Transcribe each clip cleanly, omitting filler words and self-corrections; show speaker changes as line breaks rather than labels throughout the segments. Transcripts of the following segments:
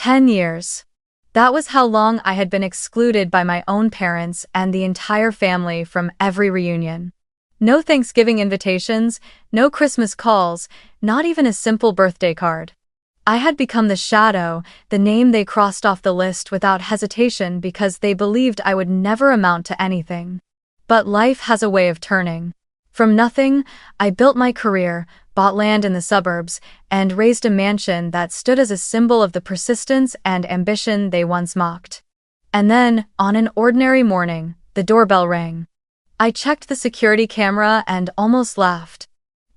10 years. That was how long I had been excluded by my own parents and the entire family from every reunion. No Thanksgiving invitations, no Christmas calls, not even a simple birthday card. I had become the shadow, the name they crossed off the list without hesitation because they believed I would never amount to anything. But life has a way of turning. From nothing, I built my career, bought land in the suburbs, and raised a mansion that stood as a symbol of the persistence and ambition they once mocked. And then, on an ordinary morning, the doorbell rang. I checked the security camera and almost laughed.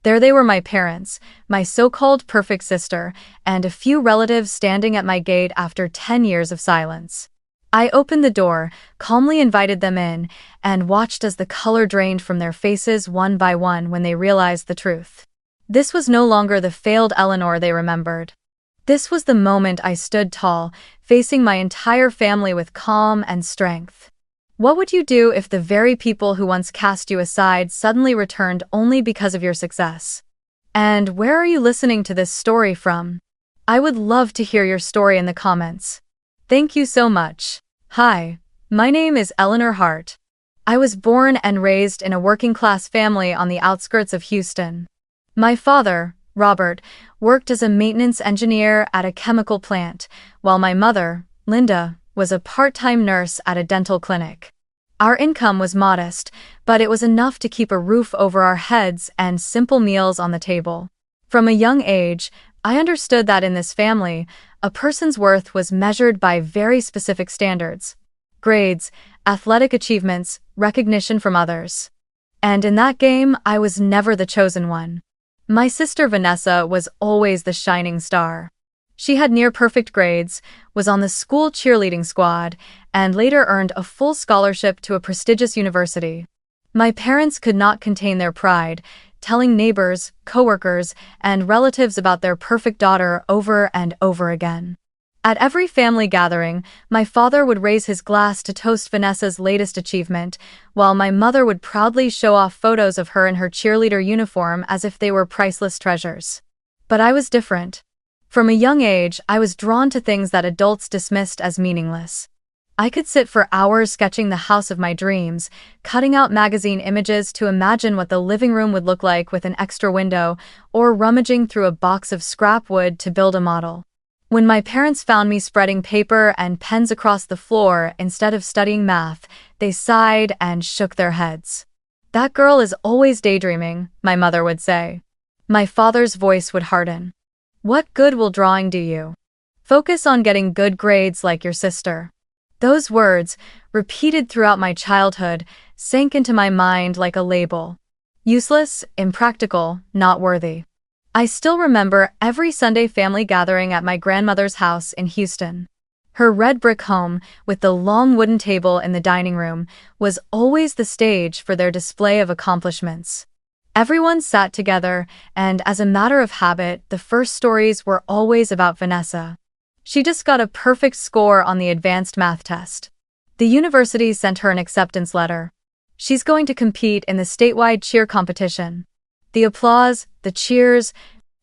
There they were, my parents, my so-called perfect sister, and a few relatives standing at my gate after 10 years of silence. I opened the door, calmly invited them in, and watched as the color drained from their faces one by one when they realized the truth. This was no longer the failed Eleanor they remembered. This was the moment I stood tall, facing my entire family with calm and strength. What would you do if the very people who once cast you aside suddenly returned only because of your success? And where are you listening to this story from? I would love to hear your story in the comments. Thank you so much. Hi, my name is Eleanor Hart. I was born and raised in a working-class family on the outskirts of Houston. My father, Robert, worked as a maintenance engineer at a chemical plant, while my mother, Linda, was a part-time nurse at a dental clinic. Our income was modest, but it was enough to keep a roof over our heads and simple meals on the table. From a young age, I understood that in this family, a person's worth was measured by very specific standards: grades, athletic achievements, recognition from others. And in that game, I was never the chosen one. My sister Vanessa was always the shining star. She had near-perfect grades, was on the school cheerleading squad, and later earned a full scholarship to a prestigious university. My parents could not contain their pride, telling neighbors, coworkers, and relatives about their perfect daughter over and over again. At every family gathering, my father would raise his glass to toast Vanessa's latest achievement, while my mother would proudly show off photos of her in her cheerleader uniform as if they were priceless treasures. But I was different. From a young age, I was drawn to things that adults dismissed as meaningless. I could sit for hours sketching the house of my dreams, cutting out magazine images to imagine what the living room would look like with an extra window, or rummaging through a box of scrap wood to build a model. When my parents found me spreading paper and pens across the floor instead of studying math, they sighed and shook their heads. "That girl is always daydreaming," my mother would say. My father's voice would harden. "What good will drawing do you? Focus on getting good grades like your sister." Those words, repeated throughout my childhood, sank into my mind like a label. Useless, impractical, not worthy. I still remember every Sunday family gathering at my grandmother's house in Houston. Her red brick home, with the long wooden table in the dining room, was always the stage for their display of accomplishments. Everyone sat together, and as a matter of habit, the first stories were always about Vanessa. She just got a perfect score on the advanced math test. The university sent her an acceptance letter. She's going to compete in the statewide cheer competition. The applause, the cheers,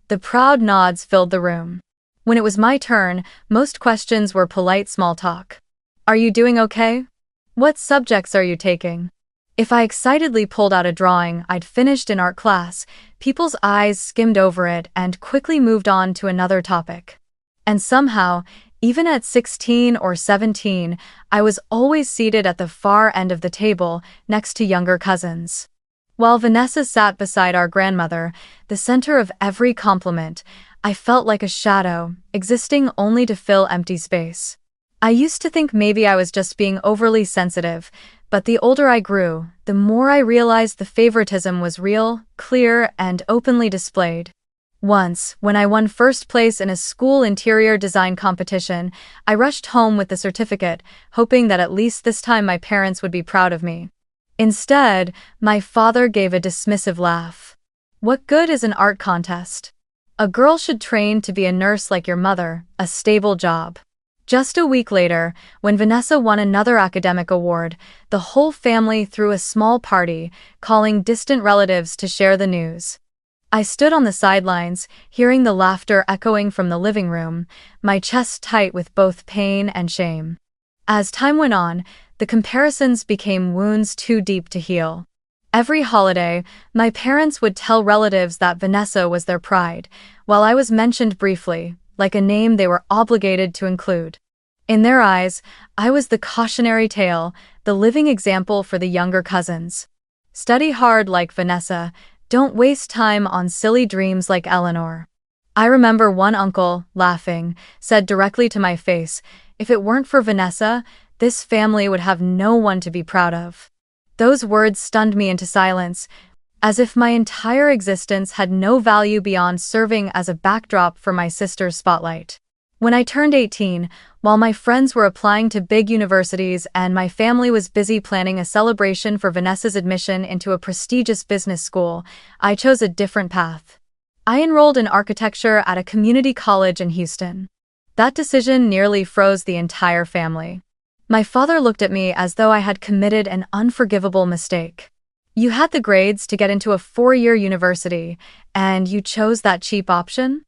the proud nods filled the room. When it was my turn, most questions were polite small talk. "Are you doing okay? What subjects are you taking?" If I excitedly pulled out a drawing I'd finished in art class, people's eyes skimmed over it and quickly moved on to another topic. And somehow, even at 16 or 17, I was always seated at the far end of the table, next to younger cousins. While Vanessa sat beside our grandmother, the center of every compliment, I felt like a shadow, existing only to fill empty space. I used to think maybe I was just being overly sensitive, but the older I grew, the more I realized the favoritism was real, clear, and openly displayed. Once, when I won first place in a school interior design competition, I rushed home with the certificate, hoping that at least this time my parents would be proud of me. Instead, my father gave a dismissive laugh. "What good is an art contest? A girl should train to be a nurse like your mother, a stable job." Just a week later, when Vanessa won another academic award, the whole family threw a small party, calling distant relatives to share the news. I stood on the sidelines, hearing the laughter echoing from the living room, my chest tight with both pain and shame. As time went on, the comparisons became wounds too deep to heal. Every holiday, my parents would tell relatives that Vanessa was their pride, while I was mentioned briefly, like a name they were obligated to include. In their eyes, I was the cautionary tale, the living example for the younger cousins. Study hard like Vanessa, don't waste time on silly dreams like Eleanor. I remember one uncle, laughing, said directly to my face, "If it weren't for Vanessa, this family would have no one to be proud of." Those words stunned me into silence, as if my entire existence had no value beyond serving as a backdrop for my sister's spotlight. When I turned 18, while my friends were applying to big universities and my family was busy planning a celebration for Vanessa's admission into a prestigious business school, I chose a different path. I enrolled in architecture at a community college in Houston. That decision nearly froze the entire family. My father looked at me as though I had committed an unforgivable mistake. "You had the grades to get into a 4-year university, and you chose that cheap option?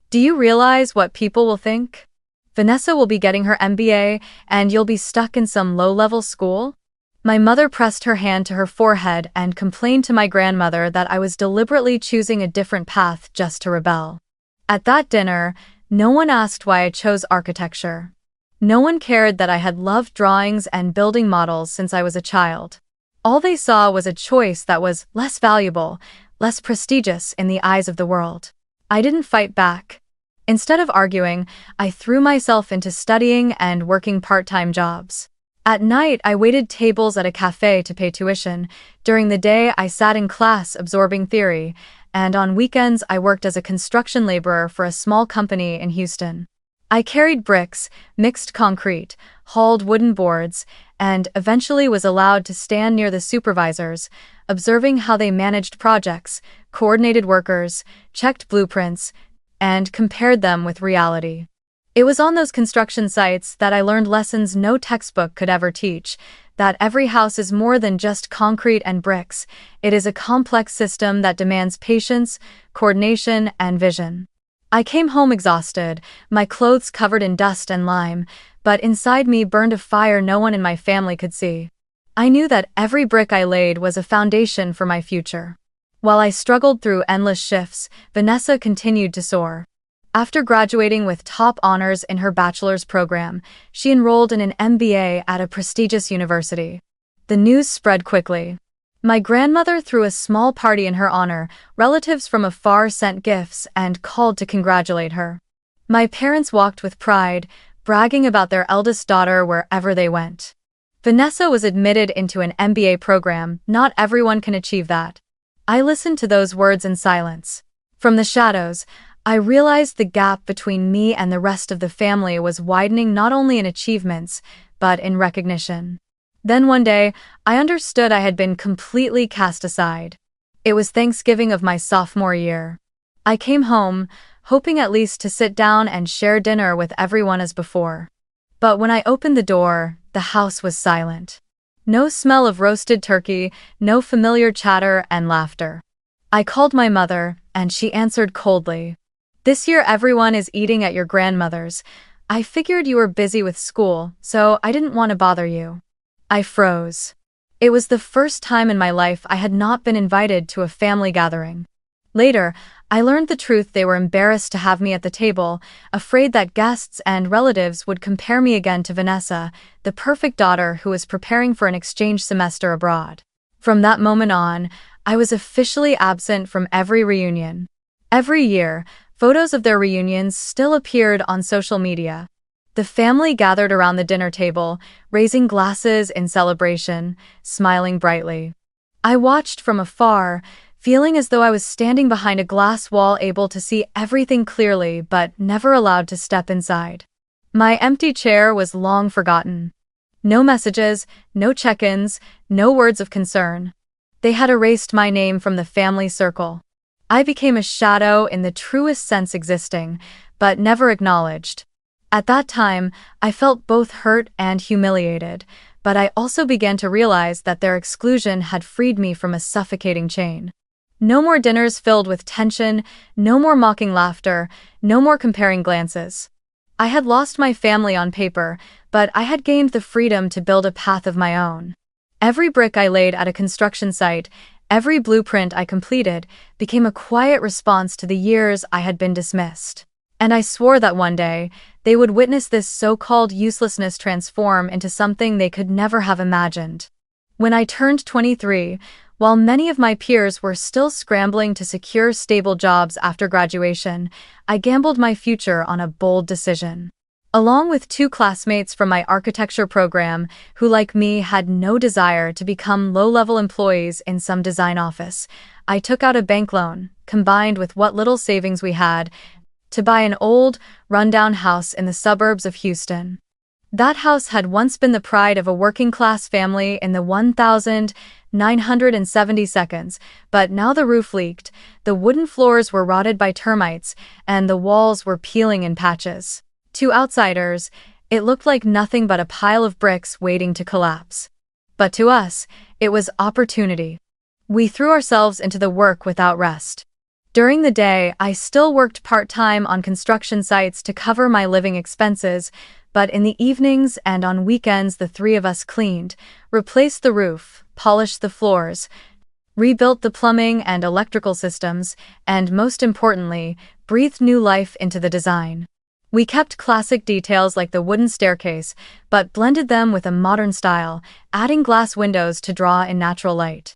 Do you realize what people will think? Vanessa will be getting her MBA, and you'll be stuck in some low-level school?" My mother pressed her hand to her forehead and complained to my grandmother that I was deliberately choosing a different path just to rebel. At that dinner, no one asked why I chose architecture. No one cared that I had loved drawings and building models since I was a child. All they saw was a choice that was less valuable, less prestigious in the eyes of the world. I didn't fight back. Instead of arguing, I threw myself into studying and working part-time jobs. At night, I waited tables at a cafe to pay tuition. During the day, I sat in class absorbing theory, and on weekends, I worked as a construction laborer for a small company in Houston. I carried bricks, mixed concrete, hauled wooden boards, and eventually was allowed to stand near the supervisors, observing how they managed projects, coordinated workers, checked blueprints, and compared them with reality. It was on those construction sites that I learned lessons no textbook could ever teach, that every house is more than just concrete and bricks. It is a complex system that demands patience, coordination, and vision. I came home exhausted, my clothes covered in dust and lime, but inside me burned a fire no one in my family could see. I knew that every brick I laid was a foundation for my future. While I struggled through endless shifts, Vanessa continued to soar. After graduating with top honors in her bachelor's program, she enrolled in an MBA at a prestigious university. The news spread quickly. My grandmother threw a small party in her honor, relatives from afar sent gifts and called to congratulate her. My parents walked with pride, bragging about their eldest daughter wherever they went. Vanessa was admitted into an MBA program. Not everyone can achieve that. I listened to those words in silence. From the shadows, I realized the gap between me and the rest of the family was widening not only in achievements, but in recognition. Then one day, I understood I had been completely cast aside. It was Thanksgiving of my sophomore year. I came home, hoping at least to sit down and share dinner with everyone as before. But when I opened the door, the house was silent. No smell of roasted turkey, no familiar chatter and laughter. I called my mother, and she answered coldly. "This year everyone is eating at your grandmother's. I figured you were busy with school, so I didn't want to bother you." I froze. It was the first time in my life I had not been invited to a family gathering. Later, I learned the truth. They were embarrassed to have me at the table, afraid that guests and relatives would compare me again to Vanessa, the perfect daughter who was preparing for an exchange semester abroad. From that moment on, I was officially absent from every reunion. Every year, photos of their reunions still appeared on social media. The family gathered around the dinner table, raising glasses in celebration, smiling brightly. I watched from afar, feeling as though I was standing behind a glass wall, able to see everything clearly but never allowed to step inside. My empty chair was long forgotten. No messages, no check-ins, no words of concern. They had erased my name from the family circle. I became a shadow in the truest sense, existing, but never acknowledged. At that time, I felt both hurt and humiliated, but I also began to realize that their exclusion had freed me from a suffocating chain. No more dinners filled with tension, no more mocking laughter, no more comparing glances. I had lost my family on paper, but I had gained the freedom to build a path of my own. Every brick I laid at a construction site, every blueprint I completed, became a quiet response to the years I had been dismissed. And I swore that one day, they would witness this so-called uselessness transform into something they could never have imagined. When I turned 23, while many of my peers were still scrambling to secure stable jobs after graduation, I gambled my future on a bold decision. Along with 2 classmates from my architecture program who, like me, had no desire to become low-level employees in some design office, I took out a bank loan, combined with what little savings we had, to buy an old, rundown house in the suburbs of Houston. That house had once been the pride of a working-class family in the 1972nd, but now the roof leaked, the wooden floors were rotted by termites, and the walls were peeling in patches. To outsiders, it looked like nothing but a pile of bricks waiting to collapse. But to us, it was opportunity. We threw ourselves into the work without rest. During the day, I still worked part-time on construction sites to cover my living expenses, but in the evenings and on weekends the 3 of us cleaned, replaced the roof, polished the floors, rebuilt the plumbing and electrical systems, and most importantly, breathed new life into the design. We kept classic details like the wooden staircase, but blended them with a modern style, adding glass windows to draw in natural light.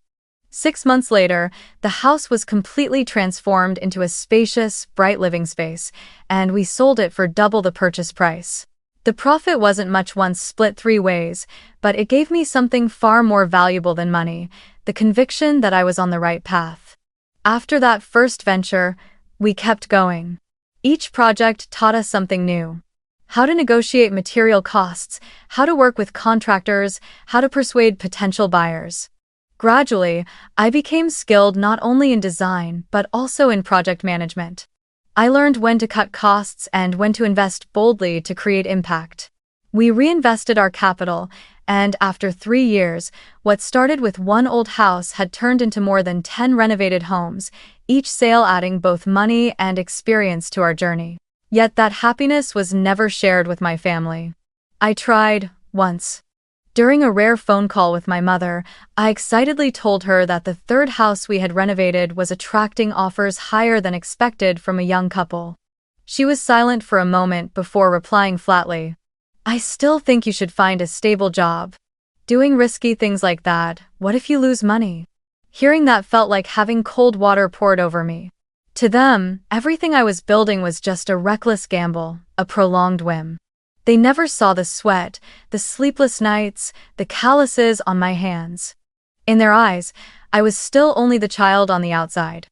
6 months later, the house was completely transformed into a spacious, bright living space, and we sold it for double the purchase price. The profit wasn't much once split 3 ways, but it gave me something far more valuable than money, the conviction that I was on the right path. After that first venture, we kept going. Each project taught us something new. How to negotiate material costs, how to work with contractors, how to persuade potential buyers. Gradually, I became skilled not only in design but also in project management. I learned when to cut costs and when to invest boldly to create impact. We reinvested our capital, and after 3 years, what started with 1 old house had turned into more than 10 renovated homes, each sale adding both money and experience to our journey. Yet that happiness was never shared with my family. I tried, once. During a rare phone call with my mother, I excitedly told her that the 3rd house we had renovated was attracting offers higher than expected from a young couple. She was silent for a moment before replying flatly, "I still think you should find a stable job. Doing risky things like that, what if you lose money?" Hearing that felt like having cold water poured over me. To them, everything I was building was just a reckless gamble, a prolonged whim. They never saw the sweat, the sleepless nights, the calluses on my hands. In their eyes, I was still only the child on the outside.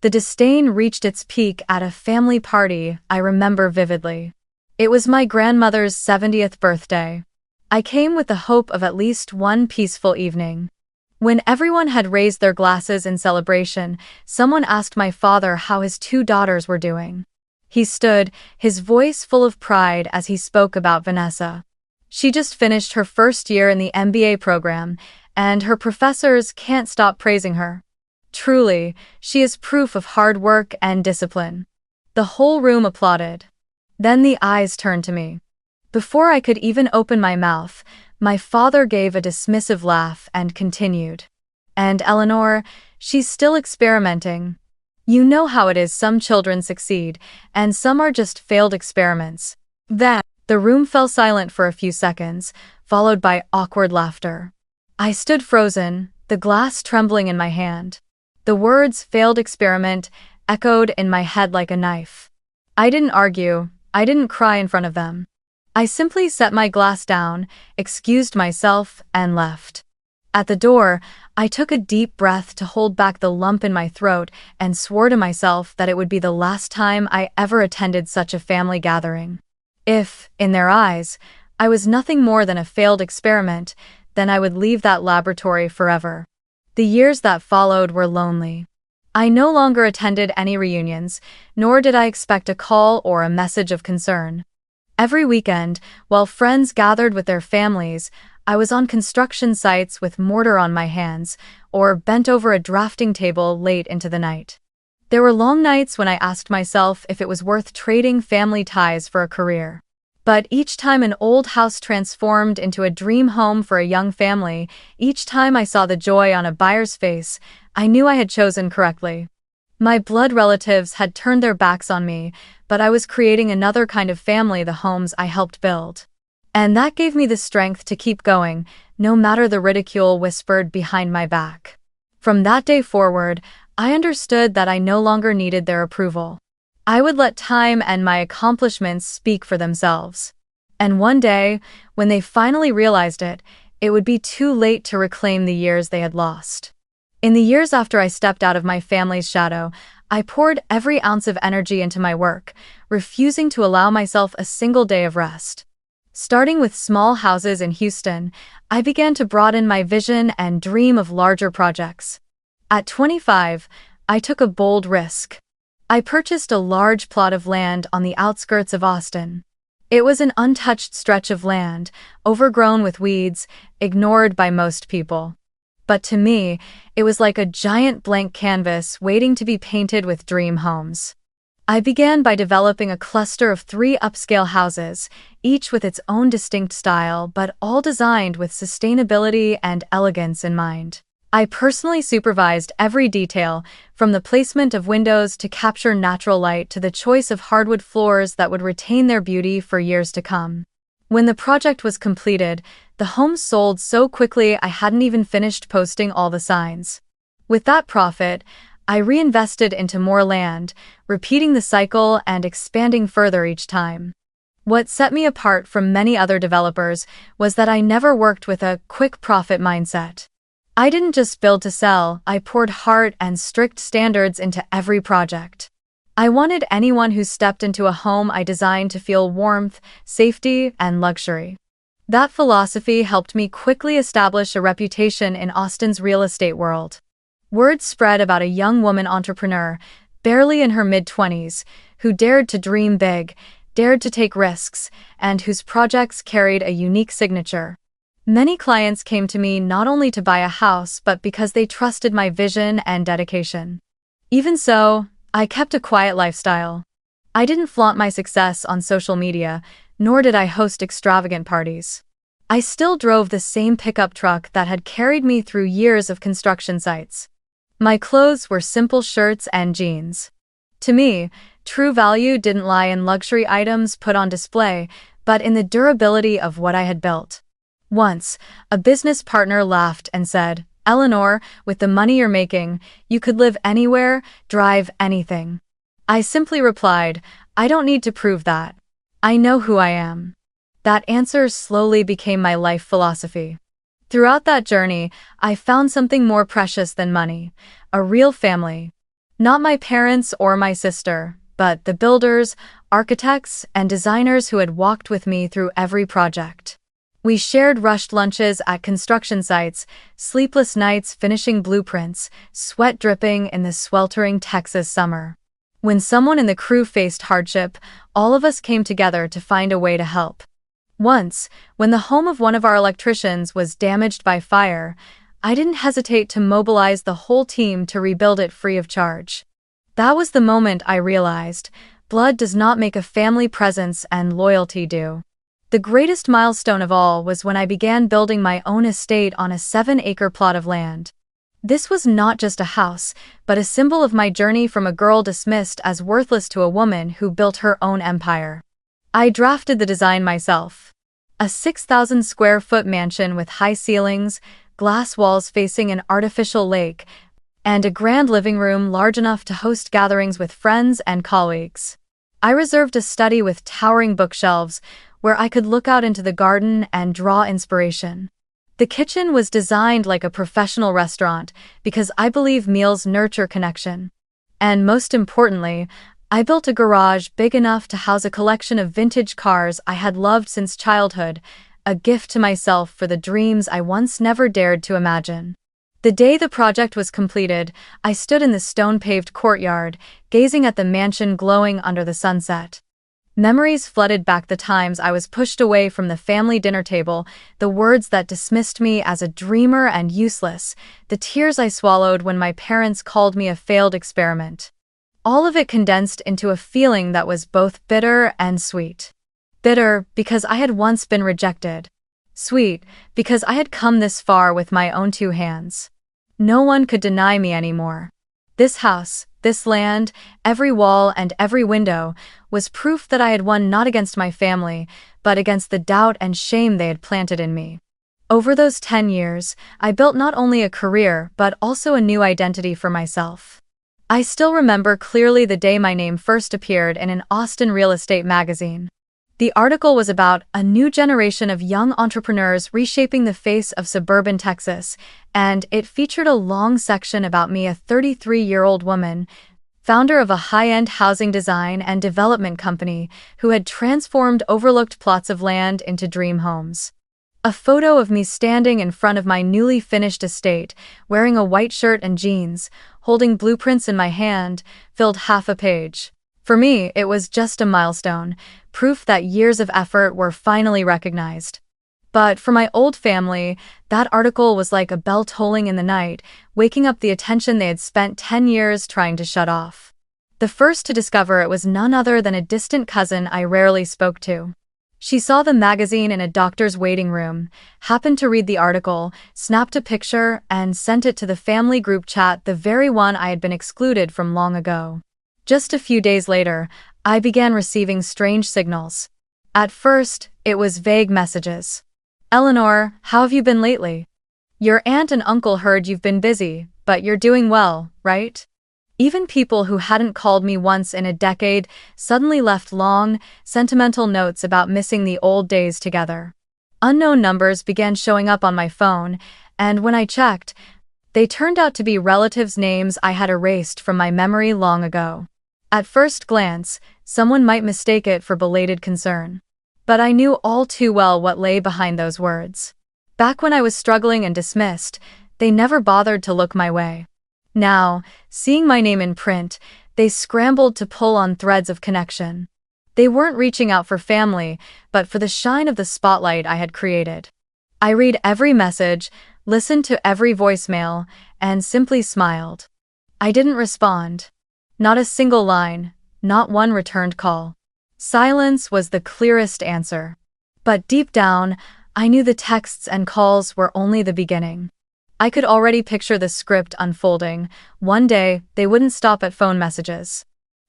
The disdain reached its peak at a family party I remember vividly. It was my grandmother's 70th birthday. I came with the hope of at least one peaceful evening. When everyone had raised their glasses in celebration, someone asked my father how his 2 daughters were doing. He stood, his voice full of pride as he spoke about Vanessa. She just finished her first year in the MBA program, and her professors can't stop praising her. Truly, she is proof of hard work and discipline. The whole room applauded. Then the eyes turned to me. Before I could even open my mouth, my father gave a dismissive laugh and continued. "And Eleanor, she's still experimenting. You know how it is, some children succeed, and some are just failed experiments." Then, the room fell silent for a few seconds, followed by awkward laughter. I stood frozen, the glass trembling in my hand. The words "failed experiment" echoed in my head like a knife. I didn't argue, I didn't cry in front of them. I simply set my glass down, excused myself, and left. At the door, I took a deep breath to hold back the lump in my throat and swore to myself that it would be the last time I ever attended such a family gathering. If, in their eyes, I was nothing more than a failed experiment, then I would leave that laboratory forever. The years that followed were lonely. I no longer attended any reunions, nor did I expect a call or a message of concern. Every weekend, while friends gathered with their families, I was on construction sites with mortar on my hands, or bent over a drafting table late into the night. There were long nights when I asked myself if it was worth trading family ties for a career. But each time an old house transformed into a dream home for a young family, each time I saw the joy on a buyer's face, I knew I had chosen correctly. My blood relatives had turned their backs on me, but I was creating another kind of family, the homes I helped build. And that gave me the strength to keep going, no matter the ridicule whispered behind my back. From that day forward, I understood that I no longer needed their approval. I would let time and my accomplishments speak for themselves. And one day, when they finally realized it, it would be too late to reclaim the years they had lost. In the years after I stepped out of my family's shadow, I poured every ounce of energy into my work, refusing to allow myself a single day of rest. Starting with small houses in Houston, I began to broaden my vision and dream of larger projects. At 25, I took a bold risk. I purchased a large plot of land on the outskirts of Austin. It was an untouched stretch of land, overgrown with weeds, ignored by most people. But to me, it was like a giant blank canvas waiting to be painted with dream homes. I began by developing a cluster of 3 upscale houses, each with its own distinct style, but all designed with sustainability and elegance in mind. I personally supervised every detail, from the placement of windows to capture natural light to the choice of hardwood floors that would retain their beauty for years to come. When the project was completed, the homes sold so quickly I hadn't even finished posting all the signs. With that profit, I reinvested into more land, repeating the cycle and expanding further each time. What set me apart from many other developers was that I never worked with a quick profit mindset. I didn't just build to sell, I poured heart and strict standards into every project. I wanted anyone who stepped into a home I designed to feel warmth, safety, and luxury. That philosophy helped me quickly establish a reputation in Austin's real estate world. Word spread about a young woman entrepreneur, barely in her mid-20s, who dared to dream big, dared to take risks, and whose projects carried a unique signature. Many clients came to me not only to buy a house but because they trusted my vision and dedication. Even so, I kept a quiet lifestyle. I didn't flaunt my success on social media, nor did I host extravagant parties. I still drove the same pickup truck that had carried me through years of construction sites. My clothes were simple shirts and jeans. To me, true value didn't lie in luxury items put on display, but in the durability of what I had built. Once, a business partner laughed and said, "Eleanor, with the money you're making, you could live anywhere, drive anything." I simply replied, "I don't need to prove that. I know who I am." That answer slowly became my life philosophy. Throughout that journey, I found something more precious than money, a real family. Not my parents or my sister, but the builders, architects, and designers who had walked with me through every project. We shared rushed lunches at construction sites, sleepless nights finishing blueprints, sweat dripping in the sweltering Texas summer. When someone in the crew faced hardship, all of us came together to find a way to help. Once, when the home of one of our electricians was damaged by fire, I didn't hesitate to mobilize the whole team to rebuild it free of charge. That was the moment I realized, blood does not make a family presence and loyalty do. The greatest milestone of all was when I began building my own estate on a 7-acre plot of land. This was not just a house, but a symbol of my journey from a girl dismissed as worthless to a woman who built her own empire. I drafted the design myself. A 6,000 square foot mansion with high ceilings, glass walls facing an artificial lake, and a grand living room large enough to host gatherings with friends and colleagues. I reserved a study with towering bookshelves, where I could look out into the garden and draw inspiration. The kitchen was designed like a professional restaurant because I believe meals nurture connection. And most importantly, I built a garage big enough to house a collection of vintage cars I had loved since childhood, a gift to myself for the dreams I once never dared to imagine. The day the project was completed, I stood in the stone-paved courtyard, gazing at the mansion glowing under the sunset. Memories flooded back the times I was pushed away from the family dinner table, the words that dismissed me as a dreamer and useless, the tears I swallowed when my parents called me a failed experiment. All of it condensed into a feeling that was both bitter and sweet. Bitter because I had once been rejected. Sweet because I had come this far with my own two hands. No one could deny me anymore. This house, this land, every wall and every window was proof that I had won not against my family, but against the doubt and shame they had planted in me. Over those 10 years, I built not only a career but also a new identity for myself. I still remember clearly the day my name first appeared in an Austin real estate magazine. The article was about a new generation of young entrepreneurs reshaping the face of suburban Texas, and it featured a long section about me, a 33-year-old woman, founder of a high-end housing design and development company who had transformed overlooked plots of land into dream homes. A photo of me standing in front of my newly finished estate, wearing a white shirt and jeans, holding blueprints in my hand, filled half a page. For me, it was just a milestone, proof that years of effort were finally recognized. But for my old family, that article was like a bell tolling in the night, waking up the attention they had spent 10 years trying to shut off. The first to discover it was none other than a distant cousin I rarely spoke to. She saw the magazine in a doctor's waiting room, happened to read the article, snapped a picture, and sent it to the family group chat, the very one I had been excluded from long ago. Just a few days later, I began receiving strange signals. At first, it was vague messages. "Eleanor, how have you been lately? Your aunt and uncle heard you've been busy, but you're doing well, right?" Even people who hadn't called me once in a decade suddenly left long, sentimental notes about missing the old days together. Unknown numbers began showing up on my phone, and when I checked, they turned out to be relatives' names I had erased from my memory long ago. At first glance, someone might mistake it for belated concern. But I knew all too well what lay behind those words. Back when I was struggling and dismissed, they never bothered to look my way. Now, seeing my name in print, they scrambled to pull on threads of connection. They weren't reaching out for family, but for the shine of the spotlight I had created. I read every message, listened to every voicemail, and simply smiled. I didn't respond. Not a single line, not one returned call. Silence was the clearest answer. But deep down, I knew the texts and calls were only the beginning. I could already picture the script unfolding. One day, they wouldn't stop at phone messages.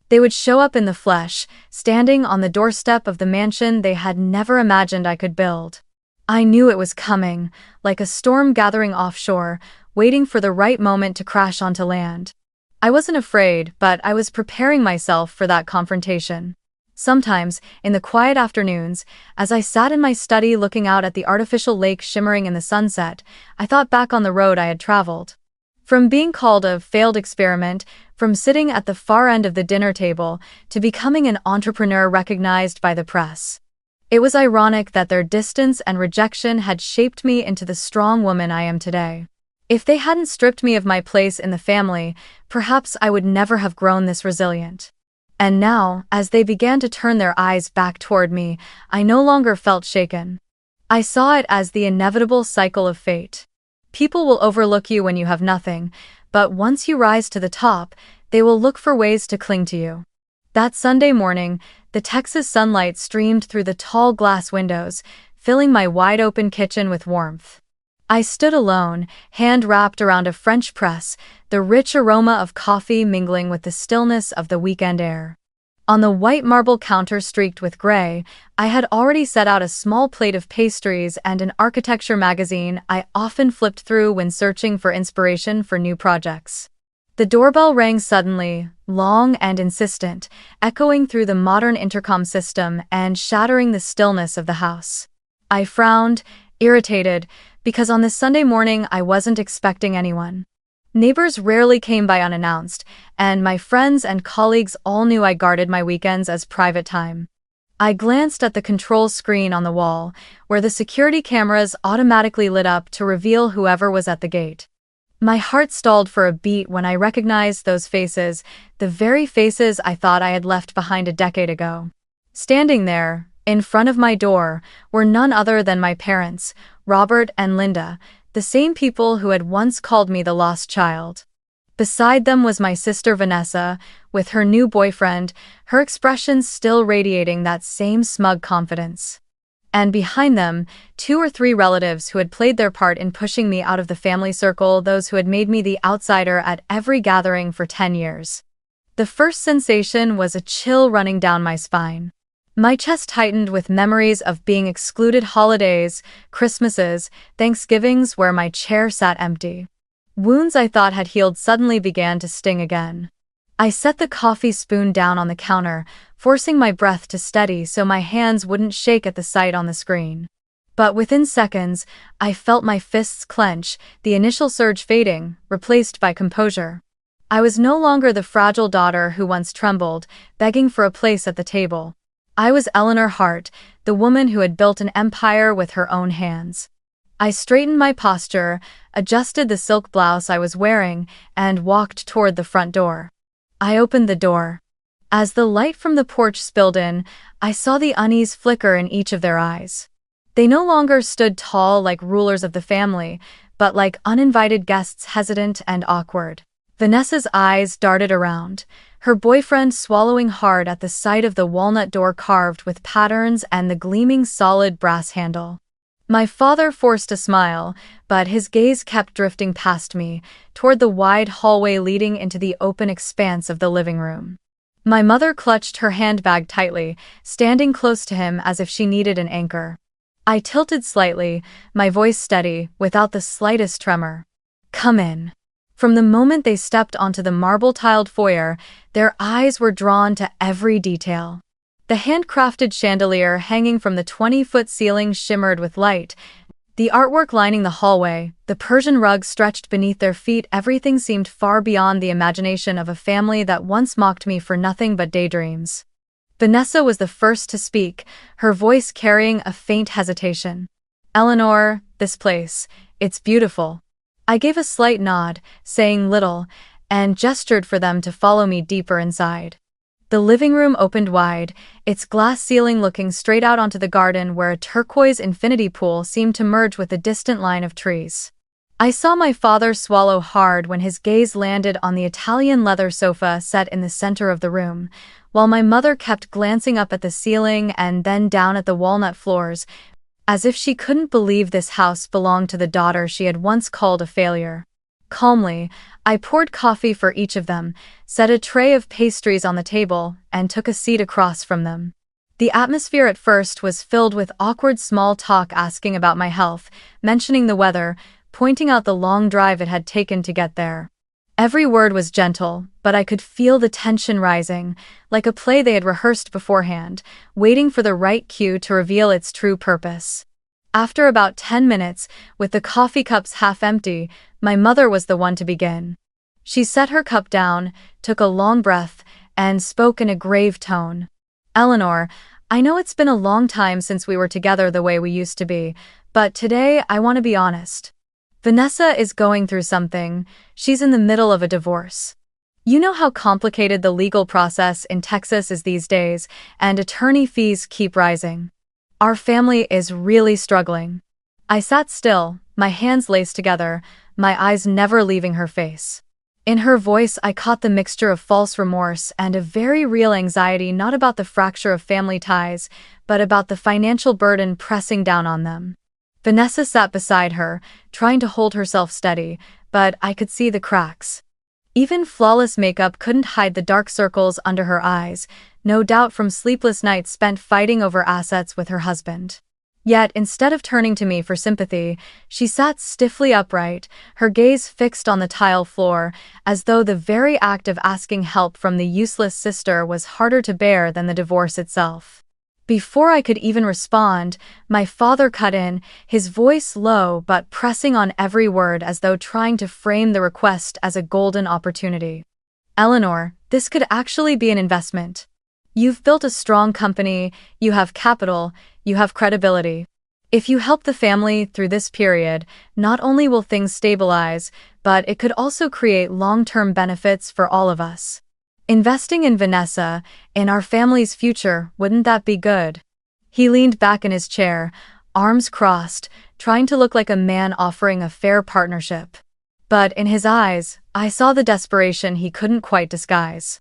They would show up in the flesh, standing on the doorstep of the mansion they had never imagined I could build. I knew it was coming, like a storm gathering offshore, waiting for the right moment to crash onto land. I wasn't afraid, but I was preparing myself for that confrontation. Sometimes, in the quiet afternoons, as I sat in my study looking out at the artificial lake shimmering in the sunset, I thought back on the road I had traveled. From being called a failed experiment, from sitting at the far end of the dinner table, to becoming an entrepreneur recognized by the press. It was ironic that their distance and rejection had shaped me into the strong woman I am today. If they hadn't stripped me of my place in the family, perhaps I would never have grown this resilient. And now, as they began to turn their eyes back toward me, I no longer felt shaken. I saw it as the inevitable cycle of fate. People will overlook you when you have nothing, but once you rise to the top, they will look for ways to cling to you. That Sunday morning, the Texas sunlight streamed through the tall glass windows, filling my wide-open kitchen with warmth. I stood alone, hand wrapped around a French press, the rich aroma of coffee mingling with the stillness of the weekend air. On the white marble counter streaked with gray, I had already set out a small plate of pastries and an architecture magazine I often flipped through when searching for inspiration for new projects. The doorbell rang suddenly, long and insistent, echoing through the modern intercom system and shattering the stillness of the house. I frowned, irritated, because on this Sunday morning I wasn't expecting anyone. Neighbors rarely came by unannounced, and my friends and colleagues all knew I guarded my weekends as private time. I glanced at the control screen on the wall, where the security cameras automatically lit up to reveal whoever was at the gate. My heart stalled for a beat when I recognized those faces, the very faces I thought I had left behind a decade ago. Standing there, in front of my door, were none other than my parents, Robert and Linda, the same people who had once called me the lost child. Beside them was my sister Vanessa, with her new boyfriend, her expression still radiating that same smug confidence. And behind them, 2 or 3 relatives who had played their part in pushing me out of the family circle, those who had made me the outsider at every gathering for 10 years. The first sensation was a chill running down my spine. My chest tightened with memories of being excluded holidays, Christmases, Thanksgivings where my chair sat empty. Wounds I thought had healed suddenly began to sting again. I set the coffee spoon down on the counter, forcing my breath to steady so my hands wouldn't shake at the sight on the screen. But within seconds, I felt my fists clench, the initial surge fading, replaced by composure. I was no longer the fragile daughter who once trembled, begging for a place at the table. I was Eleanor Hart, the woman who had built an empire with her own hands. I straightened my posture, adjusted the silk blouse I was wearing, and walked toward the front door. I opened the door. As the light from the porch spilled in, I saw the unease flicker in each of their eyes. They no longer stood tall like rulers of the family, but like uninvited guests, hesitant and awkward. Vanessa's eyes darted around, her boyfriend swallowing hard at the sight of the walnut door carved with patterns and the gleaming solid brass handle. My father forced a smile, but his gaze kept drifting past me, toward the wide hallway leading into the open expanse of the living room. My mother clutched her handbag tightly, standing close to him as if she needed an anchor. I tilted slightly, my voice steady, without the slightest tremor. "Come in." From the moment they stepped onto the marble-tiled foyer, their eyes were drawn to every detail. The handcrafted chandelier hanging from the 20-foot ceiling shimmered with light. The artwork lining the hallway, the Persian rug stretched beneath their feet, everything seemed far beyond the imagination of a family that once mocked me for nothing but daydreams. Vanessa was the first to speak, her voice carrying a faint hesitation. "Eleanor, this place, it's beautiful." I gave a slight nod, saying little, and gestured for them to follow me deeper inside. The living room opened wide, its glass ceiling looking straight out onto the garden where a turquoise infinity pool seemed to merge with a distant line of trees. I saw my father swallow hard when his gaze landed on the Italian leather sofa set in the center of the room, while my mother kept glancing up at the ceiling and then down at the walnut floors, as if she couldn't believe this house belonged to the daughter she had once called a failure. Calmly, I poured coffee for each of them, set a tray of pastries on the table, and took a seat across from them. The atmosphere at first was filled with awkward small talk, asking about my health, mentioning the weather, pointing out the long drive it had taken to get there. Every word was gentle, but I could feel the tension rising, like a play they had rehearsed beforehand, waiting for the right cue to reveal its true purpose. After about 10 minutes, with the coffee cups half empty, my mother was the one to begin. She set her cup down, took a long breath, and spoke in a grave tone. "Eleanor, I know it's been a long time since we were together the way we used to be, but today I want to be honest. Vanessa is going through something. She's in the middle of a divorce. You know how complicated the legal process in Texas is these days, and attorney fees keep rising. Our family is really struggling." I sat still, my hands laced together, my eyes never leaving her face. In her voice I caught the mixture of false remorse and a very real anxiety, not about the fracture of family ties, but about the financial burden pressing down on them. Vanessa sat beside her, trying to hold herself steady, but I could see the cracks. Even flawless makeup couldn't hide the dark circles under her eyes, no doubt from sleepless nights spent fighting over assets with her husband. Yet, instead of turning to me for sympathy, she sat stiffly upright, her gaze fixed on the tile floor, as though the very act of asking help from the useless sister was harder to bear than the divorce itself. Before I could even respond, my father cut in, his voice low but pressing on every word as though trying to frame the request as a golden opportunity. "Eleanor, this could actually be an investment. You've built a strong company, you have capital, you have credibility. If you help the family through this period, not only will things stabilize, but it could also create long-term benefits for all of us. Investing in Vanessa, in our family's future, wouldn't that be good? He leaned back in his chair, arms crossed, trying to look like a man offering a fair partnership. But in his eyes, I saw the desperation he couldn't quite disguise.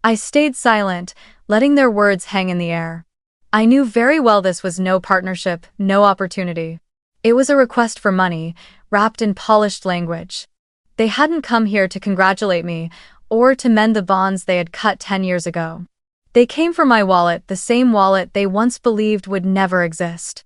I stayed silent, letting their words hang in the air. I knew very well this was no partnership, no opportunity. It was a request for money, wrapped in polished language. They hadn't come here to congratulate me, or to mend the bonds they had cut 10 years ago. They came for my wallet, the same wallet they once believed would never exist.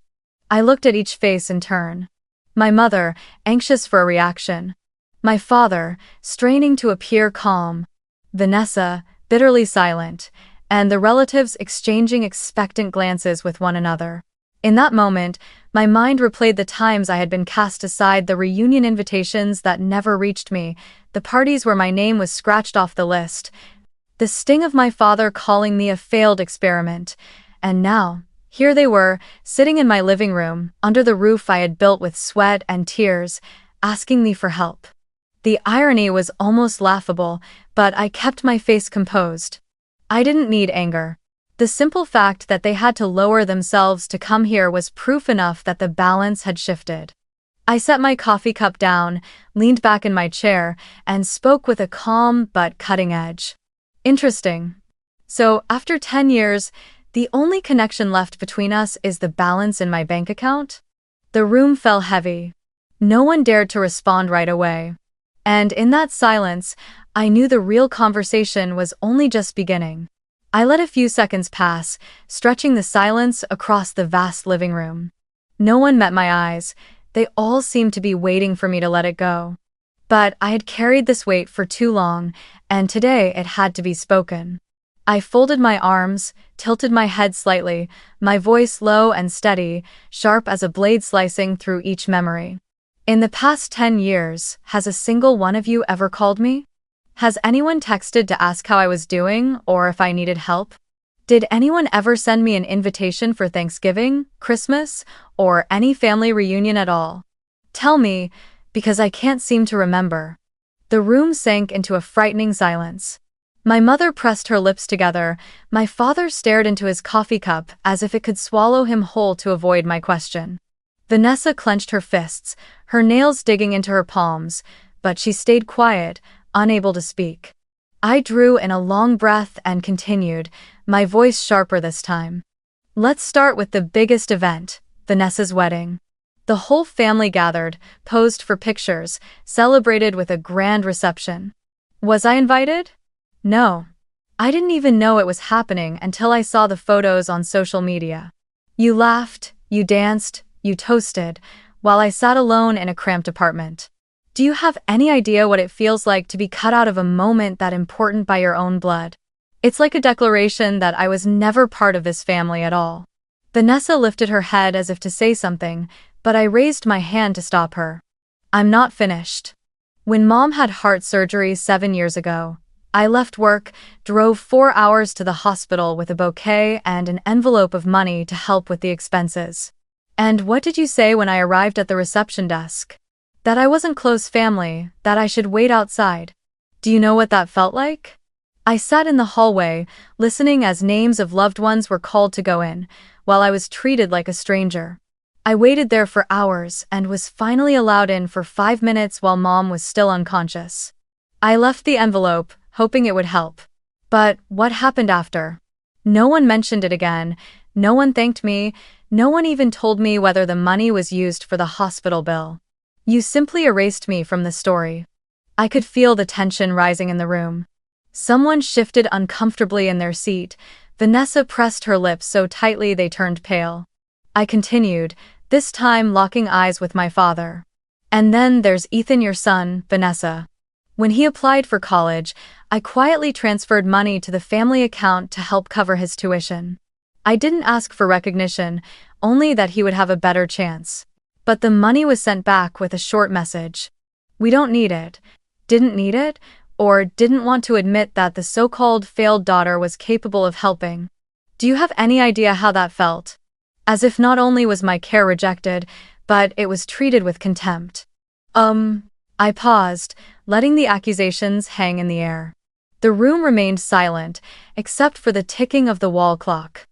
I looked at each face in turn. My mother, anxious for a reaction. My father, straining to appear calm. Vanessa, bitterly silent, and the relatives exchanging expectant glances with one another. In that moment, my mind replayed the times I had been cast aside, the reunion invitations that never reached me, the parties where my name was scratched off the list, the sting of my father calling me a failed experiment. And now, here they were, sitting in my living room, under the roof I had built with sweat and tears, asking me for help. The irony was almost laughable, but I kept my face composed. I didn't need anger. The simple fact that they had to lower themselves to come here was proof enough that the balance had shifted. I set my coffee cup down, leaned back in my chair, and spoke with a calm but cutting edge. Interesting. So, after 10 years, the only connection left between us is the balance in my bank account? The room fell heavy. No one dared to respond right away. And in that silence, I knew the real conversation was only just beginning. I let a few seconds pass, stretching the silence across the vast living room. No one met my eyes. They all seemed to be waiting for me to let it go. But I had carried this weight for too long, and today it had to be spoken. I folded my arms, tilted my head slightly, my voice low and steady, sharp as a blade slicing through each memory. In the past 10 years, has a single one of you ever called me? Has anyone texted to ask how I was doing or if I needed help? Did anyone ever send me an invitation for Thanksgiving, Christmas, or any family reunion at all? Tell me, because I can't seem to remember. The room sank into a frightening silence. My mother pressed her lips together. My father stared into his coffee cup as if it could swallow him whole to avoid my question. Vanessa clenched her fists, her nails digging into her palms, but she stayed quiet, unable to speak. I drew in a long breath and continued, my voice sharper this time. Let's start with the biggest event, Vanessa's wedding. The whole family gathered, posed for pictures, celebrated with a grand reception. Was I invited? No. I didn't even know it was happening until I saw the photos on social media. You laughed, you danced, you toasted, while I sat alone in a cramped apartment. Do you have any idea what it feels like to be cut out of a moment that important by your own blood? It's like a declaration that I was never part of this family at all. Vanessa lifted her head as if to say something, but I raised my hand to stop her. I'm not finished. When Mom had heart surgery 7 years ago, I left work, drove 4 hours to the hospital with a bouquet and an envelope of money to help with the expenses. And what did you say when I arrived at the reception desk? That I wasn't close family, that I should wait outside. Do you know what that felt like? I sat in the hallway, listening as names of loved ones were called to go in, while I was treated like a stranger. I waited there for hours and was finally allowed in for 5 minutes while Mom was still unconscious. I left the envelope, hoping it would help. But what happened after? No one mentioned it again, no one thanked me, no one even told me whether the money was used for the hospital bill. You simply erased me from the story. I could feel the tension rising in the room. Someone shifted uncomfortably in their seat. Vanessa pressed her lips so tightly they turned pale. I continued, this time locking eyes with my father. And then there's Ethan, your son, Vanessa. When he applied for college, I quietly transferred money to the family account to help cover his tuition. I didn't ask for recognition, only that he would have a better chance. But the money was sent back with a short message. We don't need it, didn't need it, or didn't want to admit that the so-called failed daughter was capable of helping. Do you have any idea how that felt? As if not only was my care rejected, but it was treated with contempt. I paused, letting the accusations hang in the air. The room remained silent, except for the ticking of the wall clock.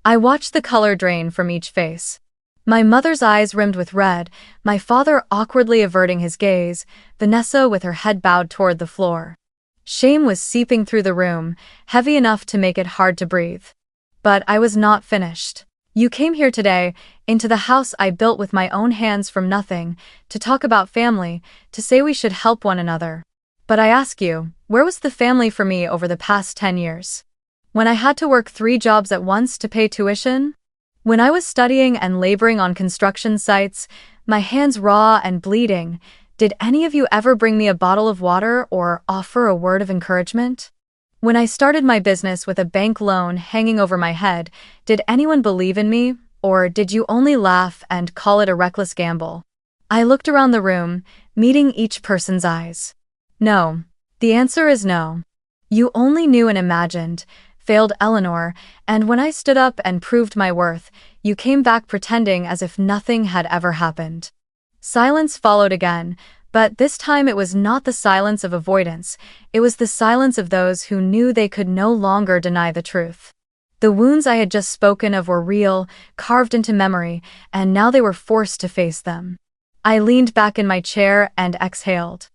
I watched the color drain from each face. My mother's eyes rimmed with red, my father awkwardly averting his gaze, Vanessa with her head bowed toward the floor. Shame was seeping through the room, heavy enough to make it hard to breathe. But I was not finished. You came here today, into the house I built with my own hands from nothing, to talk about family, to say we should help one another. But I ask you, where was the family for me over the past 10 years? When I had to work 3 jobs at once to pay tuition? When I was studying and laboring on construction sites, my hands raw and bleeding, did any of you ever bring me a bottle of water or offer a word of encouragement? When I started my business with a bank loan hanging over my head, did anyone believe in me, or did you only laugh and call it a reckless gamble? I looked around the room, meeting each person's eyes. No. The answer is no. You only knew and imagined, failed Eleanor, and when I stood up and proved my worth, you came back pretending as if nothing had ever happened. Silence followed again, but this time it was not the silence of avoidance, it was the silence of those who knew they could no longer deny the truth. The wounds I had just spoken of were real, carved into memory, and now they were forced to face them. I leaned back in my chair and exhaled.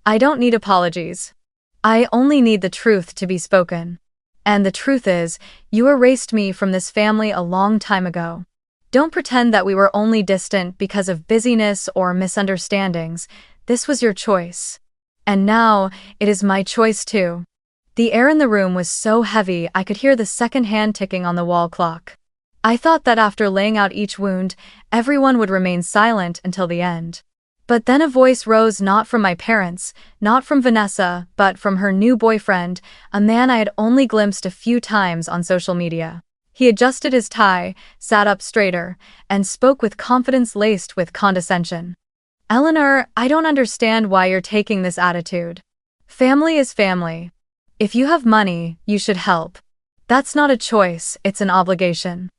I don't need apologies. I only need the truth to be spoken. And the truth is, you erased me from this family a long time ago. Don't pretend that we were only distant because of busyness or misunderstandings. This was your choice. And now, it is my choice too. The air in the room was so heavy I could hear the second hand ticking on the wall clock. I thought that after laying out each wound, everyone would remain silent until the end. But then a voice rose, not from my parents, not from Vanessa, but from her new boyfriend, a man I had only glimpsed a few times on social media. He adjusted his tie, sat up straighter, and spoke with confidence laced with condescension. Eleanor, I don't understand why you're taking this attitude. Family is family. If you have money, you should help. That's not a choice, it's an obligation.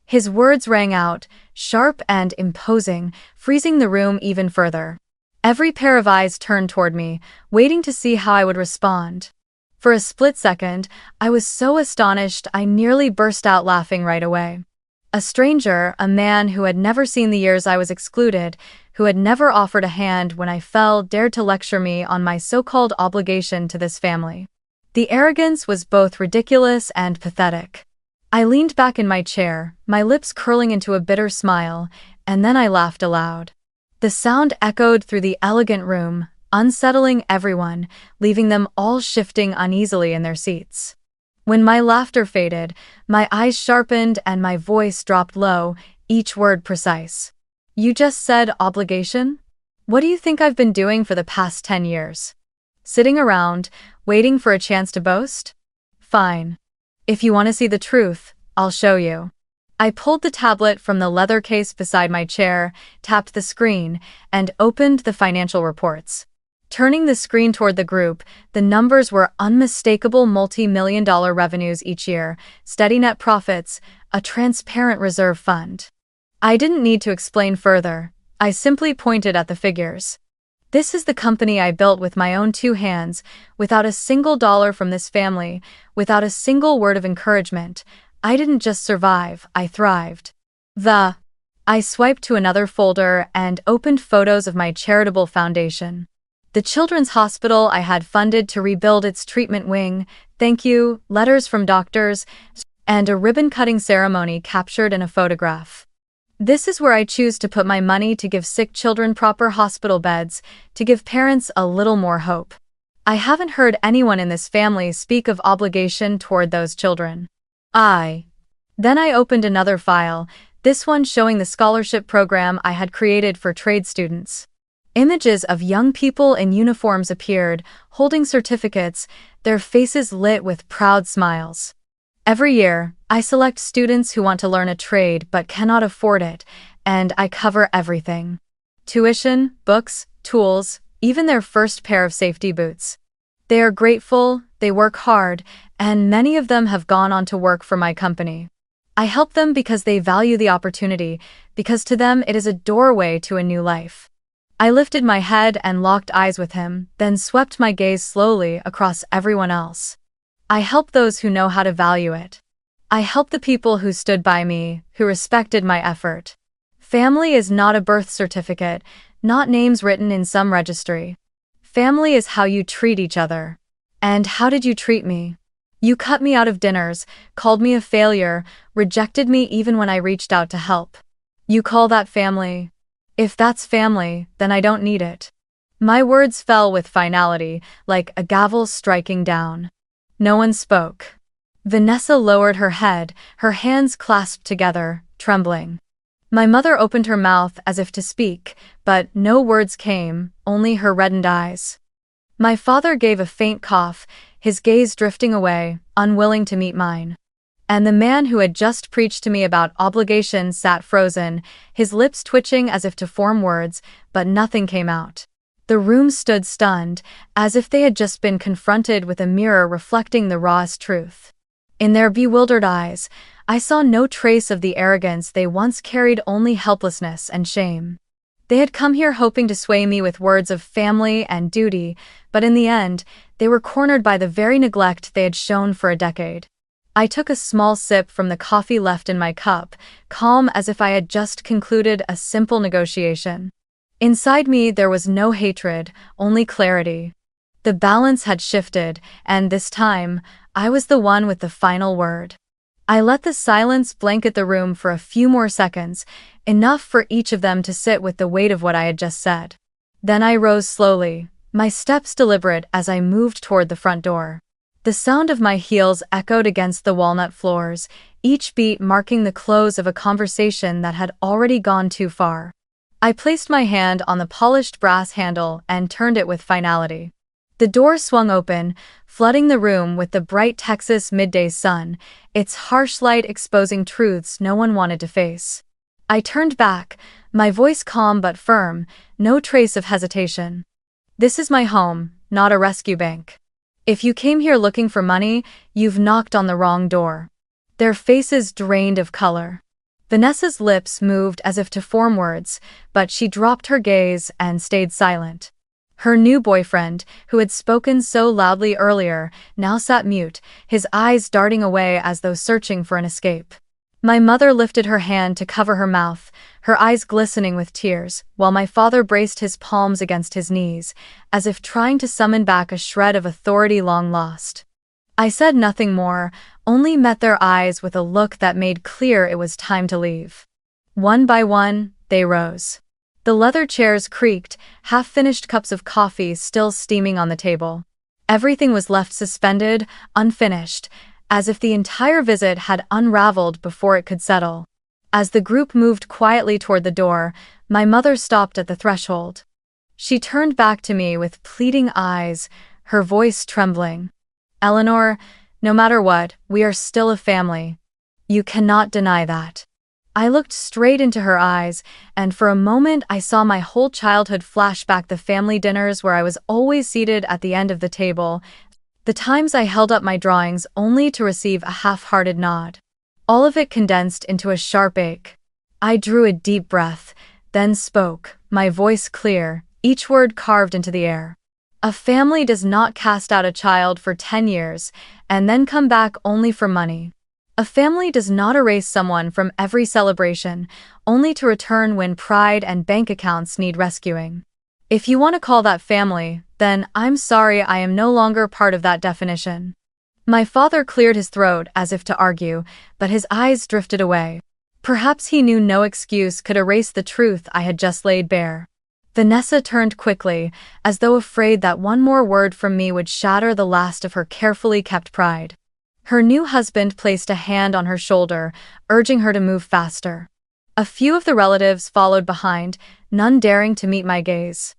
His words rang out, sharp and imposing, freezing the room even further. Every pair of eyes turned toward me, waiting to see how I would respond. For a split second, I was so astonished I nearly burst out laughing right away. A stranger, a man who had never seen the years I was excluded, who had never offered a hand when I fell, dared to lecture me on my so-called obligation to this family. The arrogance was both ridiculous and pathetic. I leaned back in my chair, my lips curling into a bitter smile, and then I laughed aloud. The sound echoed through the elegant room, unsettling everyone, leaving them all shifting uneasily in their seats. When my laughter faded, my eyes sharpened and my voice dropped low, each word precise. You just said obligation? What do you think I've been doing for the past 10 years? Sitting around, waiting for a chance to boast? Fine. If you want to see the truth, I'll show you. I pulled the tablet from the leather case beside my chair, tapped the screen, and opened the financial reports. Turning the screen toward the group, the numbers were unmistakable multi-million-dollar revenues each year, steady net profits, a transparent reserve fund. I didn't need to explain further. I simply pointed at the figures. This is the company I built with my own 2 hands, without a single dollar from this family, without a single word of encouragement. I didn't just survive, I thrived. I swiped to another folder and opened photos of my charitable foundation. The children's hospital I had funded to rebuild its treatment wing, thank you, letters from doctors, and a ribbon-cutting ceremony captured in a photograph. This is where I choose to put my money to give sick children proper hospital beds, to give parents a little more hope. I haven't heard anyone in this family speak of obligation toward those children. Then I opened another file, this one showing the scholarship program I had created for trade students. Images of young people in uniforms appeared, holding certificates, their faces lit with proud smiles. Every year, I select students who want to learn a trade but cannot afford it, and I cover everything. Tuition, books, tools, even their first pair of safety boots. They are grateful, they work hard, and many of them have gone on to work for my company. I help them because they value the opportunity, because to them it is a doorway to a new life. I lifted my head and locked eyes with him, then swept my gaze slowly across everyone else. I help those who know how to value it. I help the people who stood by me, who respected my effort. Family is not a birth certificate, not names written in some registry. Family is how you treat each other. And how did you treat me? You cut me out of dinners, called me a failure, rejected me even when I reached out to help. You call that family? If that's family, then I don't need it. My words fell with finality, like a gavel striking down. No one spoke. Vanessa lowered her head, her hands clasped together, trembling. My mother opened her mouth as if to speak, but no words came, only her reddened eyes. My father gave a faint cough, his gaze drifting away, unwilling to meet mine. And the man who had just preached to me about obligation sat frozen, his lips twitching as if to form words, but nothing came out. The room stood stunned, as if they had just been confronted with a mirror reflecting the rawest truth. In their bewildered eyes, I saw no trace of the arrogance they once carried, only helplessness and shame. They had come here hoping to sway me with words of family and duty, but in the end, they were cornered by the very neglect they had shown for a decade. I took a small sip from the coffee left in my cup, calm as if I had just concluded a simple negotiation. Inside me there was no hatred, only clarity. The balance had shifted, and this time, I was the one with the final word. I let the silence blanket the room for a few more seconds, enough for each of them to sit with the weight of what I had just said. Then I rose slowly, my steps deliberate as I moved toward the front door. The sound of my heels echoed against the walnut floors, each beat marking the close of a conversation that had already gone too far. I placed my hand on the polished brass handle and turned it with finality. The door swung open, flooding the room with the bright Texas midday sun, its harsh light exposing truths no one wanted to face. I turned back, my voice calm but firm, no trace of hesitation. This is my home, not a rescue bank. If you came here looking for money, you've knocked on the wrong door. Their faces drained of color. Vanessa's lips moved as if to form words, but she dropped her gaze and stayed silent. Her new boyfriend, who had spoken so loudly earlier, now sat mute, his eyes darting away as though searching for an escape. My mother lifted her hand to cover her mouth, her eyes glistening with tears, while my father braced his palms against his knees, as if trying to summon back a shred of authority long lost. I said nothing more, only met their eyes with a look that made clear it was time to leave. One by one, they rose. The leather chairs creaked, half-finished cups of coffee still steaming on the table. Everything was left suspended, unfinished, as if the entire visit had unraveled before it could settle. As the group moved quietly toward the door, my mother stopped at the threshold. She turned back to me with pleading eyes, her voice trembling. "Eleanor, no matter what, we are still a family. You cannot deny that." I looked straight into her eyes, and for a moment I saw my whole childhood flash back, the family dinners where I was always seated at the end of the table, the times I held up my drawings only to receive a half-hearted nod. All of it condensed into a sharp ache. I drew a deep breath, then spoke, my voice clear, each word carved into the air. A family does not cast out a child for 10 years, and then come back only for money. A family does not erase someone from every celebration, only to return when pride and bank accounts need rescuing. If you want to call that family, then I'm sorry, I am no longer part of that definition. My father cleared his throat as if to argue, but his eyes drifted away. Perhaps he knew no excuse could erase the truth I had just laid bare. Vanessa turned quickly, as though afraid that one more word from me would shatter the last of her carefully kept pride. Her new husband placed a hand on her shoulder, urging her to move faster. A few of the relatives followed behind, none daring to meet my gaze.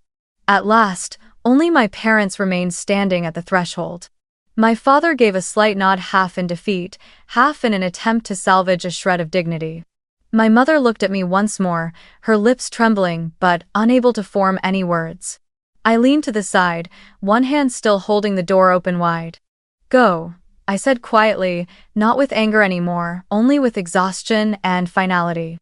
At last, only my parents remained standing at the threshold. My father gave a slight nod, half in defeat, half in an attempt to salvage a shred of dignity. My mother looked at me once more, her lips trembling but unable to form any words. I leaned to the side, one hand still holding the door open wide. "Go," I said quietly, not with anger anymore, only with exhaustion and finality.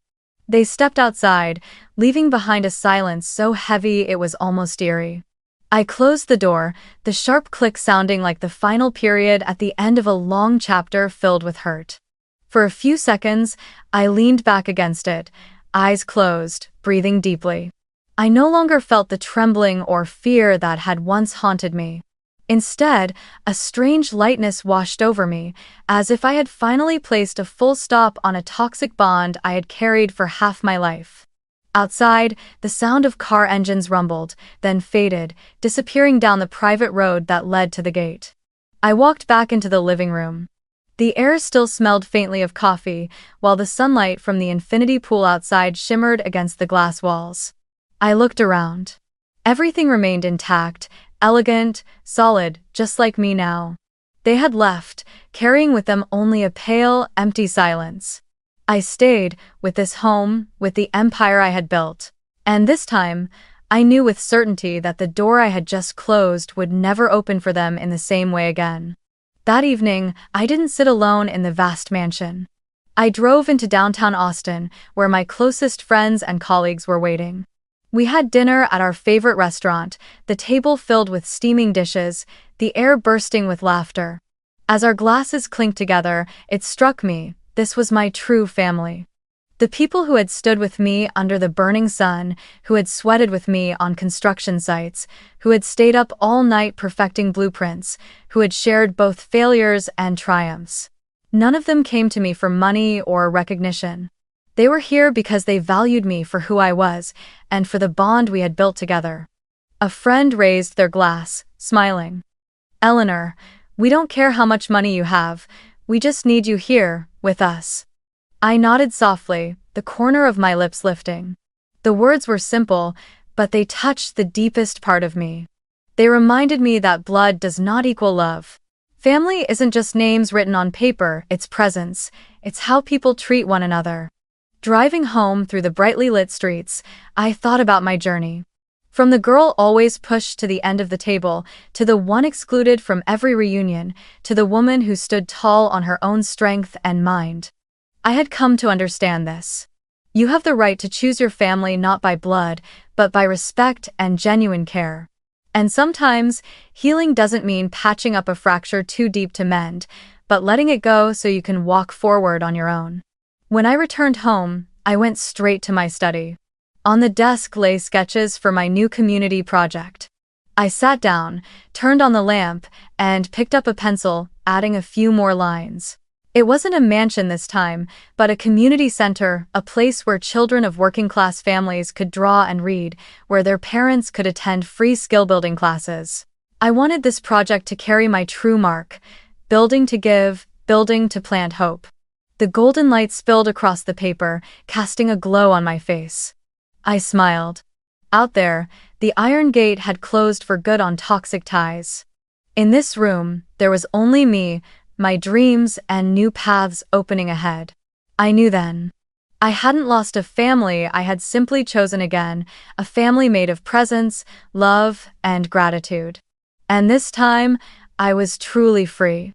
They stepped outside, leaving behind a silence so heavy it was almost eerie. I closed the door, the sharp click sounding like the final period at the end of a long chapter filled with hurt. For a few seconds, I leaned back against it, eyes closed, breathing deeply. I no longer felt the trembling or fear that had once haunted me. Instead, a strange lightness washed over me, as if I had finally placed a full stop on a toxic bond I had carried for half my life. Outside, the sound of car engines rumbled, then faded, disappearing down the private road that led to the gate. I walked back into the living room. The air still smelled faintly of coffee, while the sunlight from the infinity pool outside shimmered against the glass walls. I looked around. Everything remained intact, elegant, solid, just like me now. They had left, carrying with them only a pale, empty silence. I stayed, with this home, with the empire I had built. And this time, I knew with certainty that the door I had just closed would never open for them in the same way again. That evening, I didn't sit alone in the vast mansion. I drove into downtown Austin, where my closest friends and colleagues were waiting. We had dinner at our favorite restaurant, the table filled with steaming dishes, the air bursting with laughter. As our glasses clinked together, it struck me, this was my true family. The people who had stood with me under the burning sun, who had sweated with me on construction sites, who had stayed up all night perfecting blueprints, who had shared both failures and triumphs. None of them came to me for money or recognition. They were here because they valued me for who I was, and for the bond we had built together. A friend raised their glass, smiling. "Eleanor, we don't care how much money you have, we just need you here, with us." I nodded softly, the corner of my lips lifting. The words were simple, but they touched the deepest part of me. They reminded me that blood does not equal love. Family isn't just names written on paper, it's presence, it's how people treat one another. Driving home through the brightly lit streets, I thought about my journey. From the girl always pushed to the end of the table, to the one excluded from every reunion, to the woman who stood tall on her own strength and mind. I had come to understand this. You have the right to choose your family not by blood, but by respect and genuine care. And sometimes, healing doesn't mean patching up a fracture too deep to mend, but letting it go so you can walk forward on your own. When I returned home, I went straight to my study. On the desk lay sketches for my new community project. I sat down, turned on the lamp, and picked up a pencil, adding a few more lines. It wasn't a mansion this time, but a community center, a place where children of working-class families could draw and read, where their parents could attend free skill-building classes. I wanted this project to carry my true mark, building to give, building to plant hope. The golden light spilled across the paper, casting a glow on my face. I smiled. Out there, the iron gate had closed for good on toxic ties. In this room, there was only me, my dreams, and new paths opening ahead. I knew then. I hadn't lost a family I had simply chosen again, a family made of presence, love, and gratitude. And this time, I was truly free.